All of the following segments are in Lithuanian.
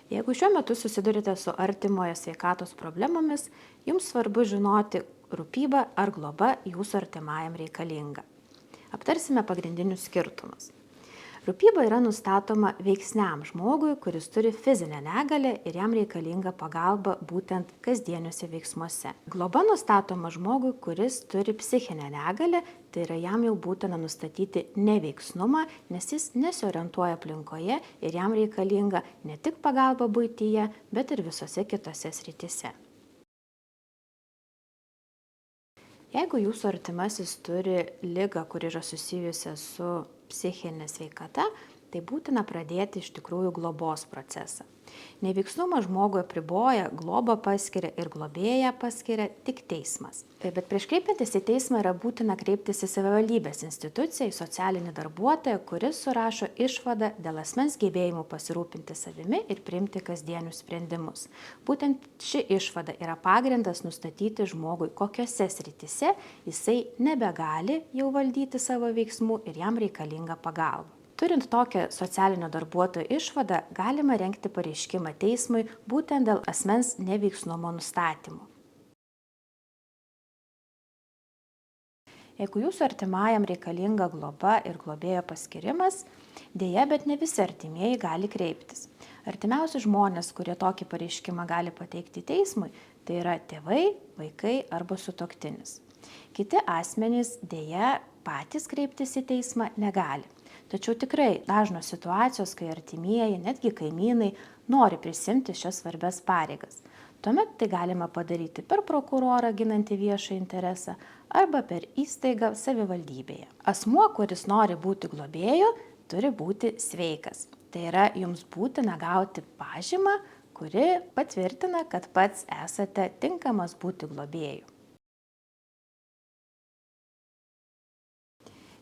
Jeigu šiuo metu susidurite su artimojo sveikatos problemomis, jums svarbu žinoti, rūpyba ar globa jūsų artimajam reikalinga. Aptarsime pagrindinius skirtumus. Rūpyba yra nustatoma veiksniam žmogui, kuris turi fizinę negalią ir jam reikalinga pagalba būtent kasdieniuose veiksmuose. Globa nustatoma žmogui, kuris turi psichinę negalią, tai yra jam jau būtina nustatyti neveiksnumą, nes jis nesiorientuoja aplinkoje ir jam reikalinga ne tik pagalba buityje, bet ir visose kitose srityse. Jeigu jūsų artimasis turi ligą, kuri yra susijusi su psichinė sveikata, tai būtina pradėti iš tikrųjų globos procesą. Neveiksnumą žmogui apriboja, globą paskiria ir globėją paskiria tik teismas. Bet prieš kreipiantis į teismą yra būtina kreiptis į savivaldybės instituciją, į socialinį darbuotoją, kuris surašo išvadą dėl asmens gebėjimų pasirūpinti savimi ir priimti kasdienius sprendimus. Būtent ši išvada yra pagrindas nustatyti žmogui, kokiose srityse jisai nebegali jau valdyti savo veiksmų ir jam reikalinga pagalba. Turint tokią socialinio darbuotojo išvadą, galima rengti pareiškimą teismui būtent dėl asmens neveiksnumo nustatymo. Jeigu jūsų artimajam reikalinga globa ir globėjo paskirimas, dėja, bet ne visi artimieji gali kreiptis. Artimiausi žmonės, kurie tokį pareiškimą gali pateikti teismui, tai yra tėvai, vaikai arba sutuoktinis. Kiti asmenys dėja patys kreiptis į teismą negali. Tačiau tikrai dažnos situacijos, kai artimieji, netgi kaimynai, nori prisimti šias svarbias pareigas. Tuomet tai galima padaryti per prokurorą ginantį viešą interesą arba per įstaigą savivaldybėje. Asmuo, kuris nori būti globėju, turi būti sveikas. Tai yra, jums būtina gauti pažymą, kuri patvirtina, kad pats esate tinkamas būti globėju.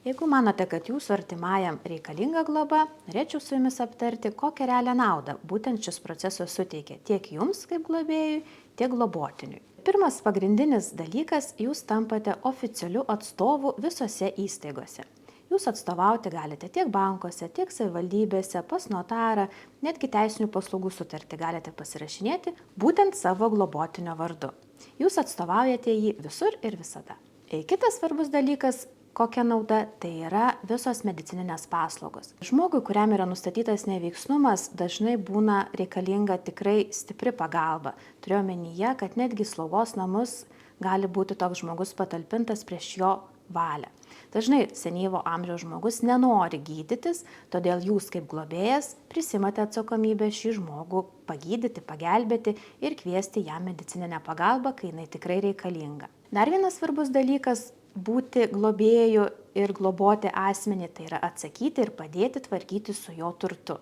Jeigu manote, kad jūsų artimajam reikalinga globa, norėčiau su jumis aptarti, kokią realią naudą būtent šis procesas suteikia tiek jums kaip globėjui, tiek globotiniui. Pirmas pagrindinis dalykas, jūs tampate oficialiu atstovu visose įstaigose. Jūs atstovauti galite tiek bankuose, tiek savivaldybėse, pas notarą, netgi teisinių paslaugų sutartį galite pasirašinėti būtent savo globotinio vardu. Jūs atstovaujate jį visur ir visada. Kitas svarbus dalykas, kokia nauda, tai yra visos medicininės paslaugos. Žmogui, kuriam yra nustatytas neveiksnumas, dažnai būna reikalinga tikrai stipri pagalba. Turiu omenyje, kad netgi slaugos namus gali būti toks žmogus patalpintas prieš jo valią. Dažnai senyvo amžiaus žmogus nenori gydytis, todėl jūs kaip globėjas prisimate atsakomybę šį žmogų pagydyti, pagelbėti ir kviesti jam medicininę pagalbą, kai jinai tikrai reikalinga. Dar vienas svarbus dalykas, būti globėju ir globoti asmenį, tai yra atsakyti ir padėti tvarkyti su jo turtu.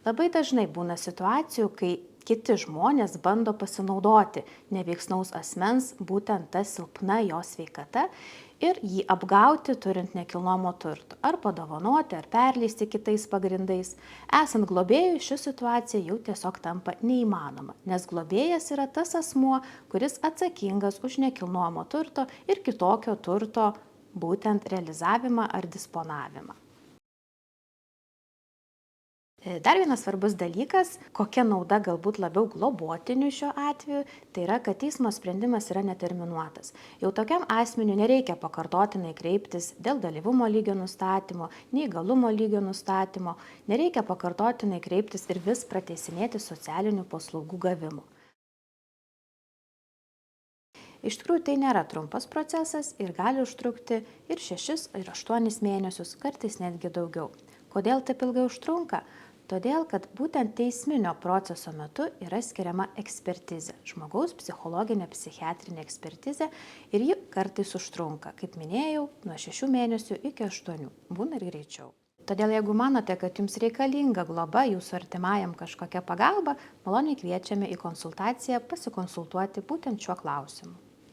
Labai dažnai būna situacijų, kai kiti žmonės bando pasinaudoti neveiksnaus asmens, būtent ta silpna jo sveikata, ir jį apgauti turint nekilnojamo turto, ar padovanoti, ar perleisti kitais pagrindais. Esant globėjui, ši situacija jau tiesiog tampa neįmanoma, nes globėjas yra tas asmuo, kuris atsakingas už nekilnojamo turto ir kitokio turto būtent realizavimą ar disponavimą. Dar vienas svarbus dalykas, kokia nauda galbūt labiau globotiniui šiuo atveju, tai yra, kad teismo sprendimas yra neterminuotas. Jau tokiam asmeniu nereikia pakartotinai kreiptis dėl dalyvumo lygio nustatymo, neįgalumo lygio nustatymo, nereikia pakartotinai kreiptis ir vis pratęsinėti socialinių paslaugų gavimo. Iš tikrųjų, tai nėra trumpas procesas ir gali užtrukti ir 6, ir 8 mėnesius, kartais netgi daugiau. Kodėl taip ilgai užtrunka? Todėl, kad būtent teisminio proceso metu yra skiriama ekspertizė, žmogaus psichologinė, psichiatrinė ekspertizė ir ji kartais užtrunka, kaip minėjau, nuo 6 mėnesių iki 8, būna ir greičiau. Todėl, jeigu manote, kad jums reikalinga globa jūsų artimajam kažkokia pagalba, maloniai kviečiame į konsultaciją pasikonsultuoti būtent šiuo klausimu.